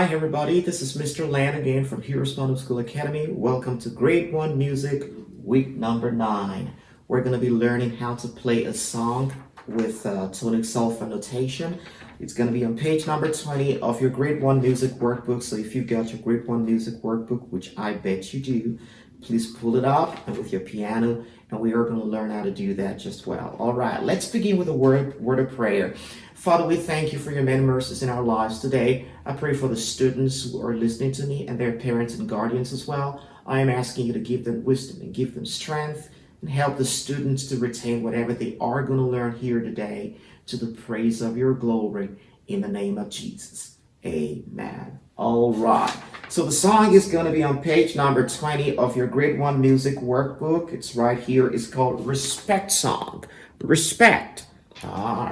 Hi everybody, this is Mr. Lan again from HeroesMart Homeschool Academy. Welcome to Grade 1 Music, week number 9. We're going to be learning how to play a song with Tonic-Solfa notation. It's going to be on page number 20 of your Grade 1 Music Workbook. So if you've got your Grade 1 Music Workbook, which I bet you do, please pull it up and with your piano, and we are going to learn how to do that just well. All right, let's begin with a word of prayer. Father, we thank you for your many mercies in our lives today. I pray for the students who are listening to me and their parents and guardians as well. I am asking you to give them wisdom and give them strength and help the students to retain whatever they are going to learn here today to the praise of your glory in the name of Jesus. Amen. All right. So the song is going to be on page number 20 of your Grade 1 Music Workbook. It's right here. It's called Respect Song. Respect.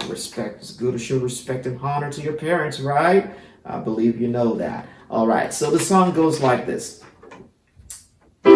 Respect. It's good to show respect and honor to your parents, right? I believe you know that. All right. So the song goes like this. All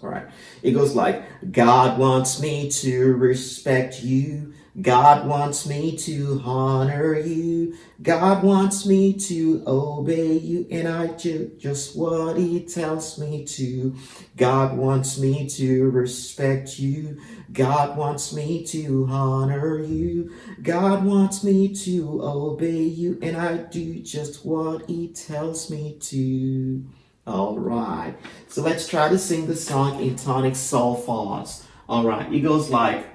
right. It goes like, God wants me to respect you. God wants me to honor you. God wants me to obey you, and I do just what he tells me to. God wants me to respect you. God wants me to honor you. God wants me to obey you, and I do just what he tells me to. All right. So let's try to sing the song in Tonic-Solfa. All right. It goes like,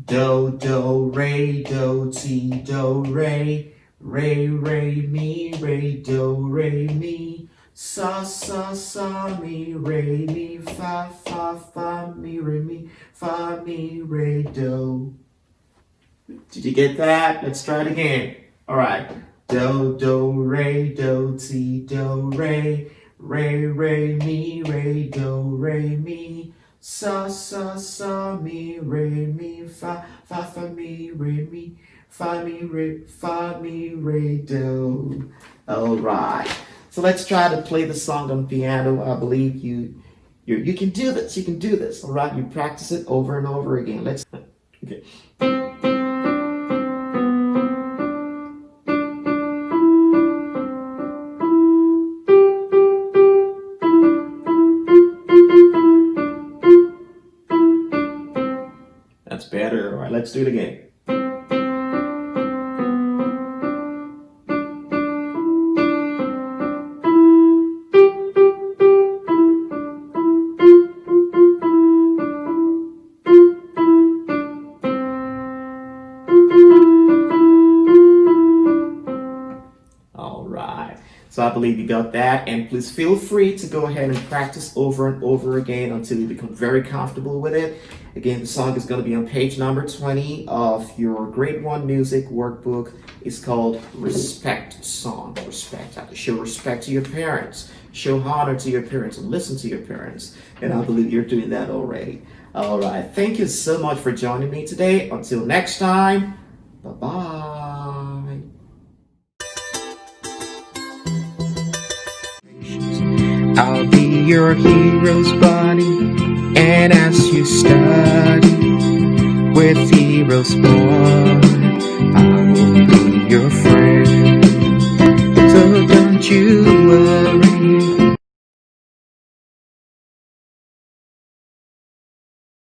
do, do, re, do, ti, do, re, re, re, mi, re, do, re, mi, sa, sa, sa, mi, re, mi, fa, fa, fa, mi, re, do. Did you get that? Let's try it again. All right. Do, do, re, do, ti, do, re, re, re, mi, re, do, re, mi, sa, sa, sa, mi, re, fa, fa, fa, mi, re, fa, mi, do. All right. So let's try to play the song on piano. I believe you can do this. You can do this. All right. You practice it over and over again. Okay. That's better. All right, let's do it again. All right. So I believe you got that, and please feel free to go ahead and practice over and over again until you become very comfortable with it. Again, the song is going to be on page number 20 of your Grade 1 Music Workbook. It's called Respect Song. Respect. How to show respect to your parents, show honor to your parents, and listen to your parents. And I believe you're doing that already. All right. Thank you so much for joining me today. Until next time, bye-bye. I'll be your hero's buddy, and as you study with HeroesMart, I will be your friend. So don't you